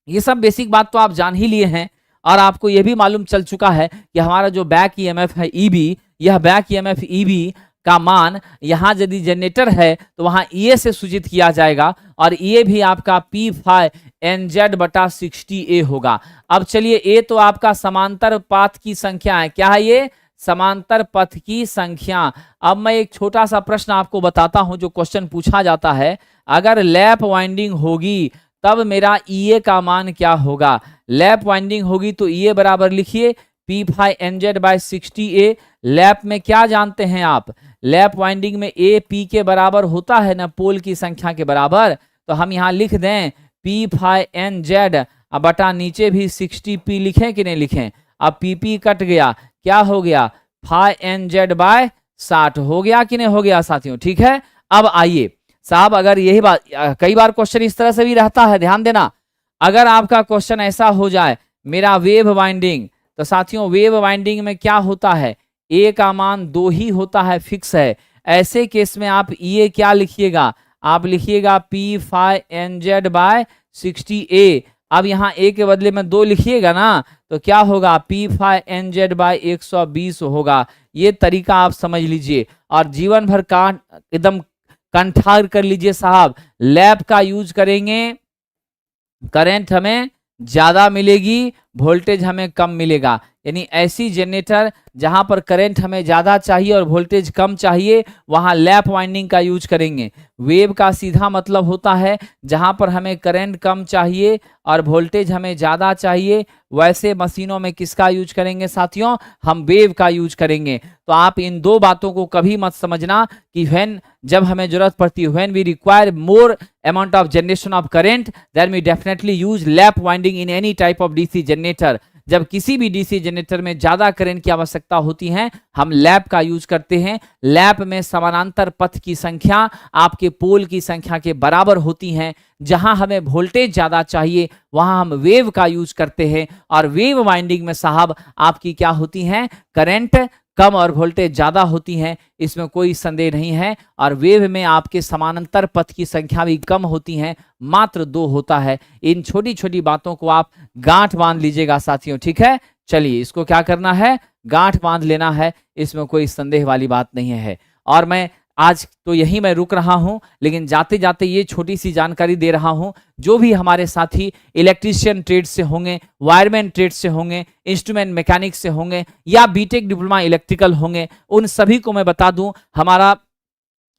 ये सब बेसिक बात तो आप जान ही लिए हैं, और आपको यह भी मालूम चल चुका है कि हमारा जो बैक ईएमएफ है ईबी, यह बैक ईएमएफ ईबी का मान यहाँ यदि जनरेटर है तो वहां ईए से सूचित किया जाएगा, और ये भी आपका P∅NZ/60A होगा। अब चलिए, ए तो आपका समांतर पाथ की संख्या है। क्या है ये? समांतर पथ की संख्या। अब मैं एक छोटा सा प्रश्न आपको बताता हूं जो क्वेश्चन पूछा जाता है, अगर लैप वाइंडिंग होगी तब मेरा ईए का मान क्या होगा? लैप वाइंडिंग होगी तो ईए बराबर लिखिए P∅NZ/60A। लैप में क्या जानते हैं आप? लैप वाइंडिंग में ए पी के बराबर होता है ना, पोल की संख्या के बराबर। तो हम यहाँ लिख दें P∅NZ, बटा नीचे भी 60P लिखें कि नहीं लिखें? अब PP कट गया, क्या हो गया? ∅NZ/60 हो गया कि नहीं हो गया साथियों? ठीक है। अब आइए साहब, अगर यही बात, कई बार क्वेश्चन इस तरह से भी रहता है, ध्यान देना। अगर आपका क्वेश्चन ऐसा हो जाए, मेरा वेव वाइंडिंग, तो साथियों वेव वाइंडिंग में क्या होता है? ए का मान 2 ही होता है, फिक्स है। ऐसे केस में आप ये क्या लिखिएगा? आप लिखिएगा P∅NZ/60A। अब यहाँ ए के बदले में 2 लिखिएगा ना, तो क्या होगा? P∅NZ/120 होगा। ये तरीका आप समझ लीजिए और जीवन भर का एकदम कंठार कर लीजिए साहब। लैप का यूज करेंगे, करंट हमें ज्यादा मिलेगी, वोल्टेज हमें कम मिलेगा। यानी ऐसी जनरेटर जहां पर करंट हमें ज्यादा चाहिए और वोल्टेज कम चाहिए, वहां लैप वाइंडिंग का यूज करेंगे। वेव का सीधा मतलब होता है जहां पर हमें करंट कम चाहिए और वोल्टेज हमें ज्यादा चाहिए, वैसे मशीनों में किसका यूज करेंगे साथियों? हम वेव का यूज करेंगे। तो आप इन 2 बातों को कभी मत समझना कि व्हेन, जब हमें जरूरत पड़ती है, when we require more amount of generation of current, then we definitely use lap winding in any type of DC generator. जब किसी भी डीसी जनरेटर में ज्यादा करंट की आवश्यकता होती है, हम लैप का यूज करते हैं। लैप में समानांतर पथ की संख्या आपके पोल की संख्या के बराबर होती है। जहां हमें वोल्टेज ज्यादा चाहिए वहां हम वेव का यूज करते हैं, और वेव वाइंडिंग में साहब आपकी क्या होती है? करंट कम और वोल्टेज ज्यादा होती हैं, इसमें कोई संदेह नहीं है। और वेव में आपके समानांतर पथ की संख्या भी कम होती है, मात्र 2 होता है। इन छोटी छोटी बातों को आप गांठ बांध लीजिएगा साथियों, ठीक है। चलिए, इसको क्या करना है? गांठ बांध लेना है, इसमें कोई संदेह वाली बात नहीं है। और मैं आज तो यही मैं रुक रहा हूं, लेकिन जाते जाते ये छोटी सी जानकारी दे रहा हूं। जो भी हमारे साथी इलेक्ट्रीशियन ट्रेड से होंगे, वायरमैन ट्रेड से होंगे, इंस्ट्रूमेंट मैकेनिक से होंगे, या बीटेक डिप्लोमा इलेक्ट्रिकल होंगे, उन सभी को मैं बता दूं, हमारा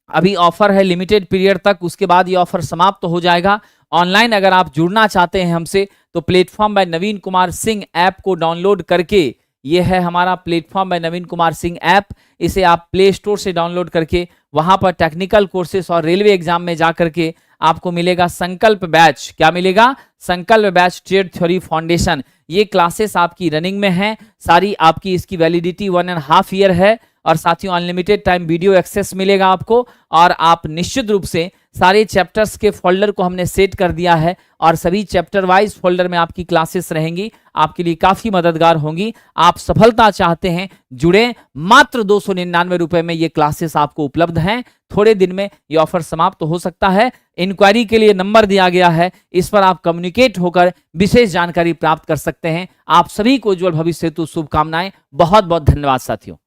अभी ऑफर है लिमिटेड पीरियड तक, उसके बाद ये ऑफर समाप्त हो जाएगा। ऑनलाइन अगर आप जुड़ना चाहते हैं हमसे, तो प्लेटफॉर्म बाय नवीन कुमार सिंह ऐप को डाउनलोड करके, ये है हमारा प्लेटफॉर्म बाय नवीन कुमार सिंह ऐप, इसे आप प्ले स्टोर से डाउनलोड करके वहां पर टेक्निकल कोर्सेस और रेलवे एग्जाम में जाकर के आपको मिलेगा संकल्प बैच। क्या मिलेगा? संकल्प बैच ट्रेड थ्योरी फाउंडेशन। ये क्लासेस आपकी रनिंग में हैं सारी, आपकी इसकी वैलिडिटी 1.5 ईयर है, और साथियों अनलिमिटेड टाइम वीडियो एक्सेस मिलेगा आपको। और आप निश्चित रूप से सारे चैप्टर्स के फोल्डर को हमने सेट कर दिया है, और सभी चैप्टर वाइज फोल्डर में आपकी क्लासेस रहेंगी, आपके लिए काफी मददगार होंगी। आप सफलता चाहते हैं, जुड़े, मात्र 299 रुपए में ये क्लासेस आपको उपलब्ध हैं। थोड़े दिन में ये ऑफर समाप्त हो सकता है। इंक्वायरी के लिए नंबर दिया गया है, इस पर आप कम्युनिकेट होकर विशेष जानकारी प्राप्त कर सकते हैं। आप सभी को उज्जवल भविष्य हेतु शुभकामनाएं। बहुत बहुत धन्यवाद साथियों।